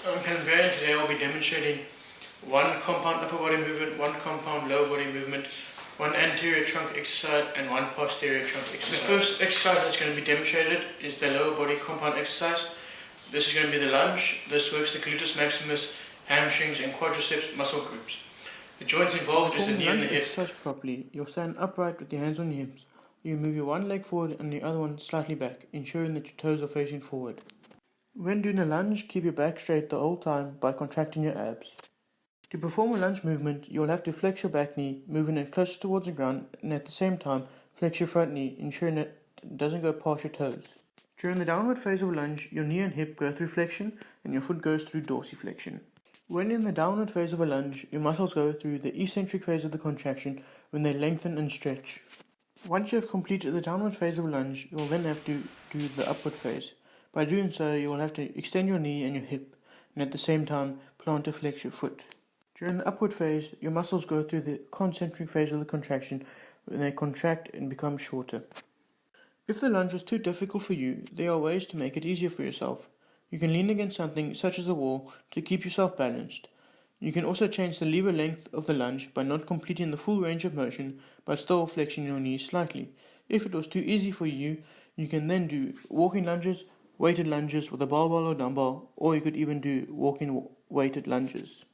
Okay, today I'll be demonstrating one compound upper body movement, one compound lower body movement, one anterior trunk exercise and one posterior trunk exercise. The first exercise that's going to be demonstrated is the lower body compound exercise. This is going to be the lunge. This works the gluteus maximus, hamstrings and quadriceps muscle groups. The joints involved is the knee and the hip. Exercise properly, you'll stand upright with your hands on your hips. You move your one leg forward and the other one slightly back, ensuring that your toes are facing forward. When doing a lunge, keep your back straight the whole time by contracting your abs. To perform a lunge movement, you'll have to flex your back knee, moving it closer towards the ground, and at the same time, flex your front knee, ensuring that it doesn't go past your toes. During the downward phase of a lunge, your knee and hip go through flexion, and your foot goes through dorsiflexion. When in the downward phase of a lunge, your muscles go through the eccentric phase of the contraction when they lengthen and stretch. Once you have completed the downward phase of a lunge, you will then have to do the upward phase. By doing so, you will have to extend your knee and your hip, and at the same time, plant to flex your foot. During the upward phase, your muscles go through the concentric phase of the contraction when they contract and become shorter. If the lunge was too difficult for you, there are ways to make it easier for yourself. You can lean against something such as a wall to keep yourself balanced. You can also change the lever length of the lunge by not completing the full range of motion but still flexing your knees slightly. If it was too easy for you, you can then do walking lunges, weighted lunges with a barbell or dumbbell, or you could even do walking weighted lunges.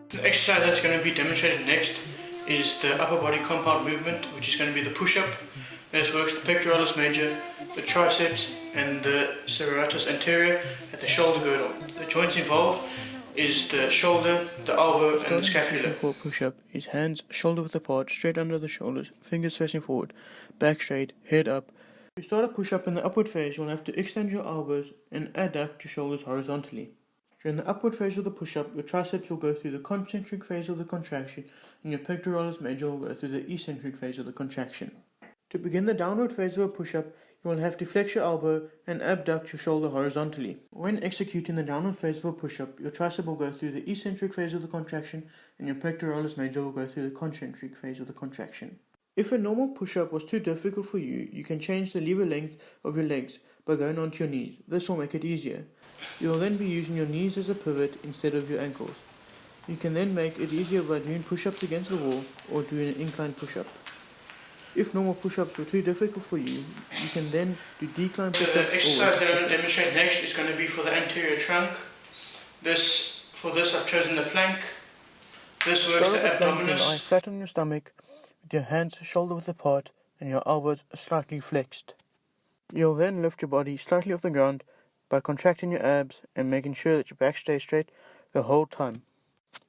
The exercise that's going to be demonstrated next is the upper body compound movement, which is going to be the push-up. This works the pectoralis major, the triceps and the serratus anterior at the shoulder girdle. The joints involved is the shoulder, the elbow and the scapula. For a push-up is hands shoulder width apart, straight under the shoulders, fingers facing forward, back straight, head up. To start a push-up in the upward phase, you'll have to extend your elbows and adduct your shoulders horizontally. During the upward phase of the push-up, your triceps will go through the concentric phase of the contraction and your pectoralis major will go through the eccentric phase of the contraction. To begin the downward phase of a push-up, you will have to flex your elbow and abduct your shoulder horizontally. When executing the downward phase of a push-up, your tricep will go through the eccentric phase of the contraction and your pectoralis major will go through the concentric phase of the contraction. If a normal push-up was too difficult for you, you can change the lever length of your legs by going onto your knees. This will make it easier. You will then be using your knees as a pivot instead of your ankles. You can then make it easier by doing push-ups against the wall or doing an incline push-up. If normal push-ups were too difficult for you, you can then do decline push-ups. The exercise that I'm going to demonstrate next is going to be for the anterior trunk. For this I've chosen the plank. This works the abdominis. Lie flat on your stomach with your hands shoulder width apart and your elbows slightly flexed. You'll then lift your body slightly off the ground by contracting your abs and making sure that your back stays straight the whole time.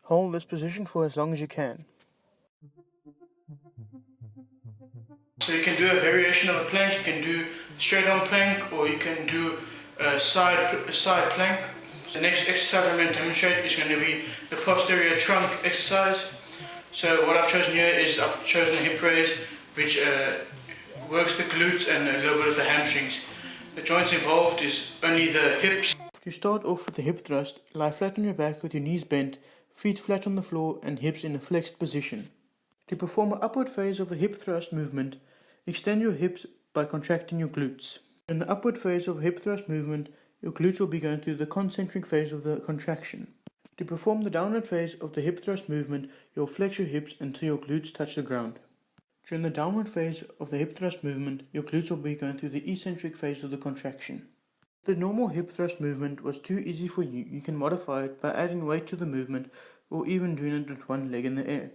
Hold this position for as long as you can. So you can do a variation of a plank, you can do straight on plank or you can do a side plank. The next exercise I'm going to demonstrate is going to be the posterior trunk exercise. So what I've chosen here is I've chosen a hip raise which works the glutes and a little bit of the hamstrings. The joints involved is only the hips. To start off with the hip thrust, lie flat on your back with your knees bent, feet flat on the floor and hips in a flexed position. To perform an upward phase of a hip thrust movement, extend your hips by contracting your glutes. In the upward phase of a hip thrust movement, your glutes will be going through the concentric phase of the contraction. To perform the downward phase of the hip thrust movement, you'll flex your hips until your glutes touch the ground. During the downward phase of the hip thrust movement, your glutes will be going through the eccentric phase of the contraction. If the normal hip thrust movement was too easy for you, you can modify it by adding weight to the movement or even doing it with one leg in the air.